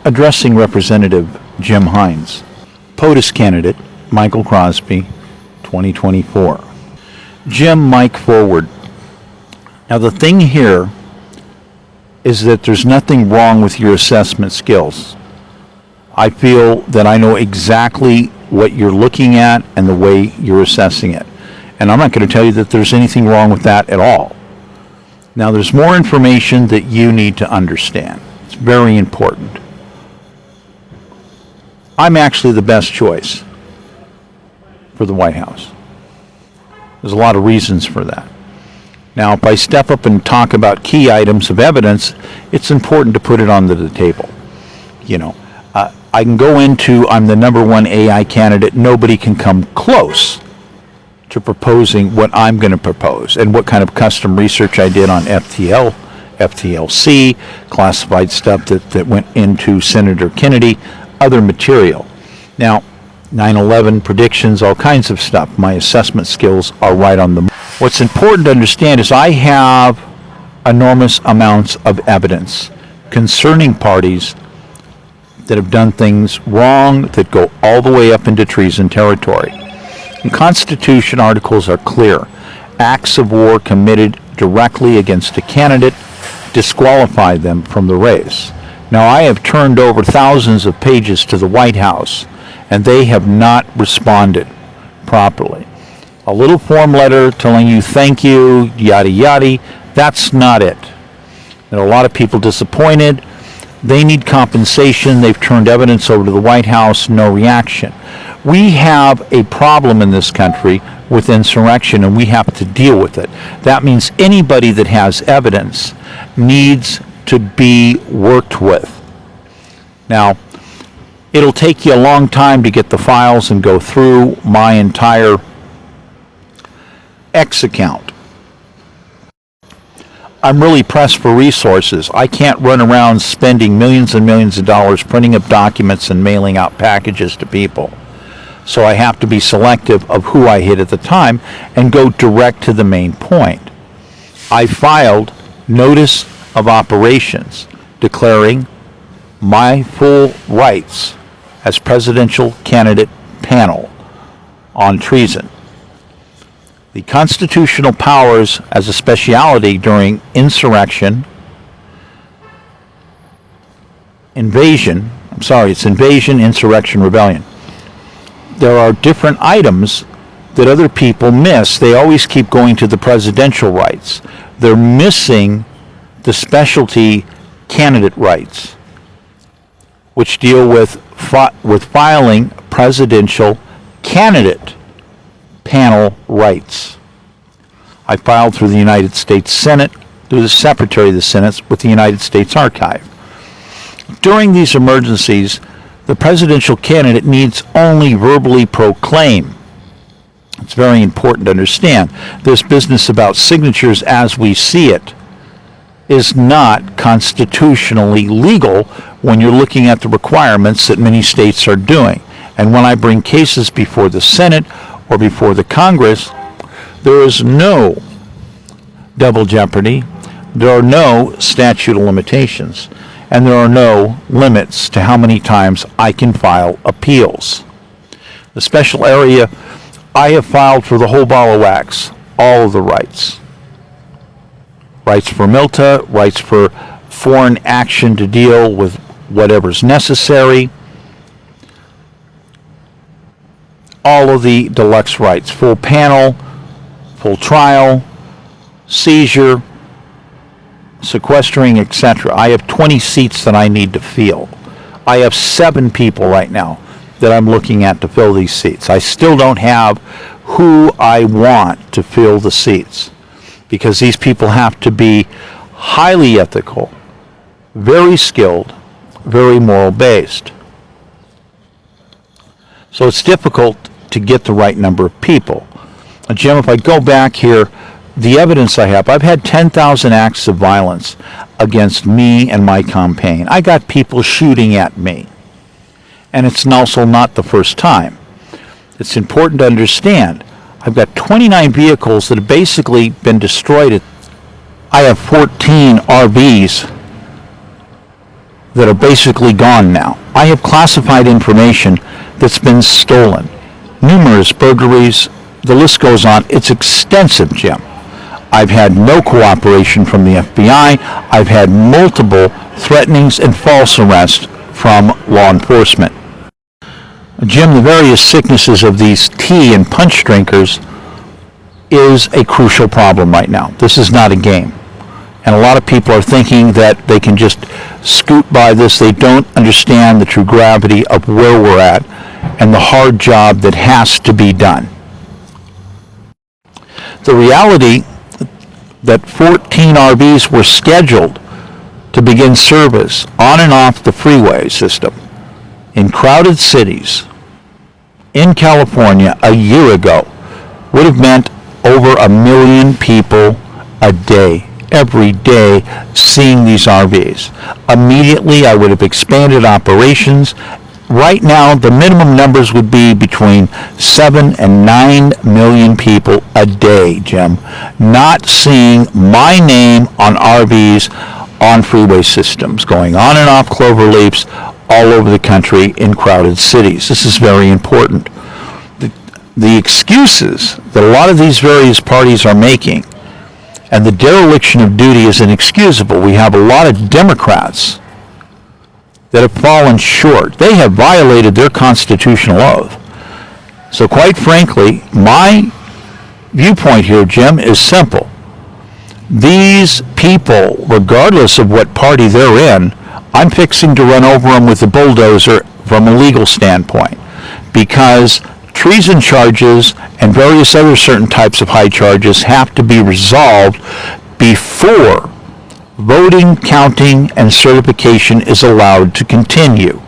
Addressing Representative Jim Himes, POTUS candidate Michael Crosby, 2024. Jim, Mike forward. Now the thing here is that there's nothing wrong with your assessment skills. I feel that I know exactly what you're looking at and the way you're assessing it. And I'm not going to tell you that there's anything wrong with that at all. Now there's more information that you need to understand. It's very important. I'm actually the best choice for the White House. There's a lot of reasons for that. Now, if I step up and talk about key items of evidence, it's important to put it onto the table. You know, I can go into, I'm the #1 AI candidate. Nobody can come close to proposing what I'm going to propose and what kind of custom research I did on FTL, FTLC, classified stuff that went into Senator Kennedy, other material. Now, 9/11 predictions, all kinds of stuff. My assessment skills are right on the mark. What's important to understand is I have enormous amounts of evidence concerning parties that have done things wrong that go all the way up into treason territory. And Constitution articles are clear. Acts of war committed directly against a candidate disqualify them from the race. Now, I have turned over thousands of pages to the White House, and they have not responded properly. A little form letter telling you thank you, yada yada, that's not it. There are a lot of people disappointed. They need compensation. They've turned evidence over to the White House, no reaction. We have a problem in this country with insurrection, and we have to deal with it. That means anybody that has evidence needs to be worked with. Now, it'll take you a long time to get the files and go through my entire X account. I'm really pressed for resources. I can't run around spending millions and millions of dollars printing up documents and mailing out packages to people. So I have to be selective of who I hit at the time and go direct to the main point. I filed notice of operations declaring my full rights as presidential candidate panel on treason. The constitutional powers as a specialty during insurrection, invasion, insurrection, rebellion. There are different items that other people miss. They always keep going to the presidential rights. They're missing the specialty candidate rights, which deal with filing presidential candidate panel rights. I filed through the United States Senate, through the Secretary of the Senate, with the United States Archive. During these emergencies, the presidential candidate needs only verbally proclaim. It's very important to understand. This business about signatures as we see it is not constitutionally legal when you're looking at the requirements that many states are doing. And when I bring cases before the Senate or before the Congress, there is no double jeopardy, there are no statute of limitations, and there are no limits to how many times I can file appeals. The special area, I have filed for the whole ball of wax, all of the rights. Rights for MILTA, rights for foreign action to deal with whatever's necessary, all of the deluxe rights, full panel, full trial, seizure, sequestering, etc. I have 20 seats that I need to fill. I have 7 people right now that I'm looking at to fill these seats. I still don't have who I want to fill the seats because these people have to be highly ethical, very skilled, very moral based. So it's difficult to get the right number of people. Jim, if I go back here, the evidence I have, I've had 10,000 acts of violence against me and my campaign. I got people shooting at me. And it's also not the first time. It's important to understand. I've got 29 vehicles that have basically been destroyed. I have 14 RVs that are basically gone now. I have classified information that's been stolen. Numerous burglaries, the list goes on. It's extensive, Jim. I've had no cooperation from the FBI. I've had multiple threatenings and false arrests from law enforcement. Jim, the various sicknesses of these tea and punch drinkers is a crucial problem right now. This is not a game. And a lot of people are thinking that they can just scoot by this. They don't understand the true gravity of where we're at and the hard job that has to be done. The reality that 14 RVs were scheduled to begin service on and off the freeway system in crowded cities in California a year ago would have meant over 1 million people a day, every day, seeing these RVs. Immediately, I would have expanded operations. Right now, the minimum numbers would be between 7 and 9 million people a day, Jim, not seeing my name on RVs on freeway systems, going on and off clover leaves all over the country in crowded cities. This is very important. The excuses that a lot of these various parties are making and the dereliction of duty is inexcusable. We have a lot of Democrats that have fallen short. They have violated their constitutional oath. So quite frankly, my viewpoint here, Jim, is simple. These people, regardless of what party they're in, I'm fixing to run over them with a bulldozer from a legal standpoint, because treason charges and various other certain types of high charges have to be resolved before voting, counting, and certification is allowed to continue.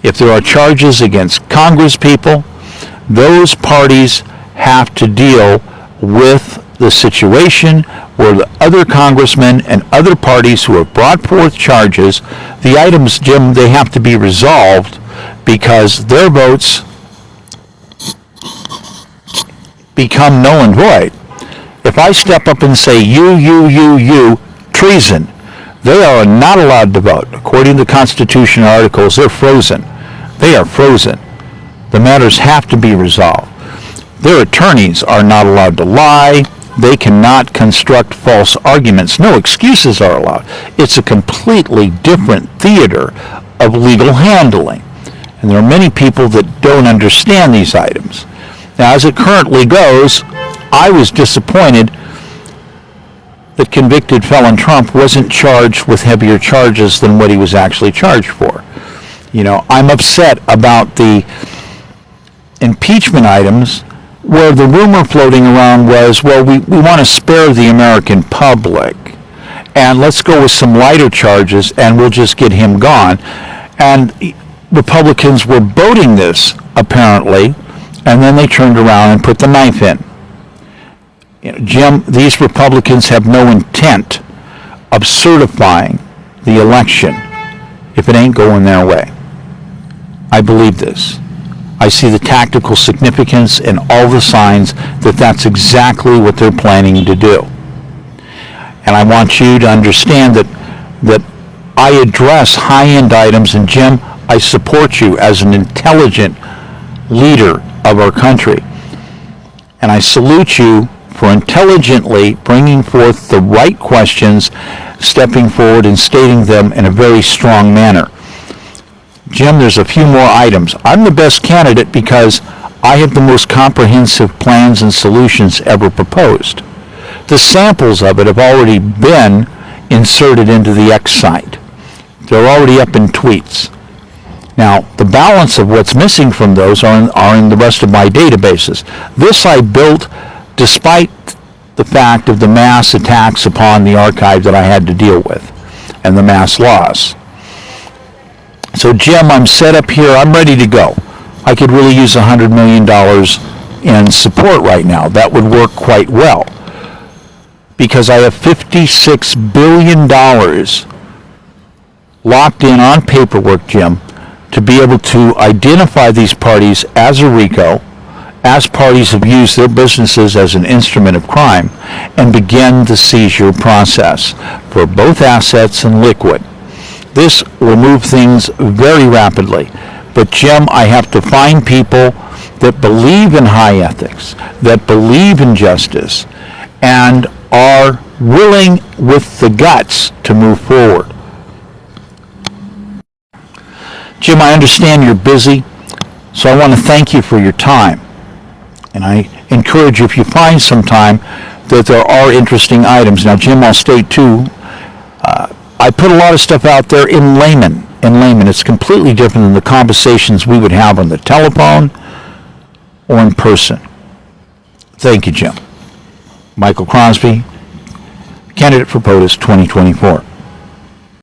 If there are charges against Congress people, those parties have to deal with the situation where the other congressmen and other parties who have brought forth charges, the items, Jim, they have to be resolved because their votes become null and void. If I step up and say, you, treason, they are not allowed to vote. According to the Constitution articles, they're frozen. They are frozen. The matters have to be resolved. Their attorneys are not allowed to lie. They cannot construct false arguments. No excuses are allowed. It's a completely different theater of legal handling. And there are many people that don't understand these items. Now, as it currently goes, I was disappointed that convicted felon Trump wasn't charged with heavier charges than what he was actually charged for. You know, I'm upset about the impeachment items where the rumor floating around was, well, we want to spare the American public, and let's go with some lighter charges, and we'll just get him gone. And Republicans were voting this, apparently, and then they turned around and put the knife in. You know, Jim, these Republicans have no intent of certifying the election if it ain't going their way. I believe this. I see the tactical significance and all the signs that that's exactly what they're planning to do. And I want you to understand that I address high-end items, and Jim, I support you as an intelligent leader of our country. And I salute you for intelligently bringing forth the right questions, stepping forward and stating them in a very strong manner. Jim, there's a few more items. I'm the best candidate because I have the most comprehensive plans and solutions ever proposed. The samples of it have already been inserted into the X site. They're already up in tweets. Now, the balance of what's missing from those are in the rest of my databases. This I built despite the fact of the mass attacks upon the archive that I had to deal with and the mass loss. So, Jim, I'm set up here. I'm ready to go. I could really use $100 million in support right now. That would work quite well because I have $56 billion locked in on paperwork, Jim, to be able to identify these parties as a RICO, as parties have used their businesses as an instrument of crime, and begin the seizure process for both assets and liquid. This will move things very rapidly. But Jim, I have to find people that believe in high ethics, that believe in justice, and are willing with the guts to move forward. Jim, I understand you're busy, so I want to thank you for your time. And I encourage you, if you find some time, that there are interesting items. Now, Jim, I'll state too, I put a lot of stuff out there in layman. It's completely different than the conversations we would have on the telephone or in person. Thank you, Jim. Michael Crosby, candidate for POTUS 2024.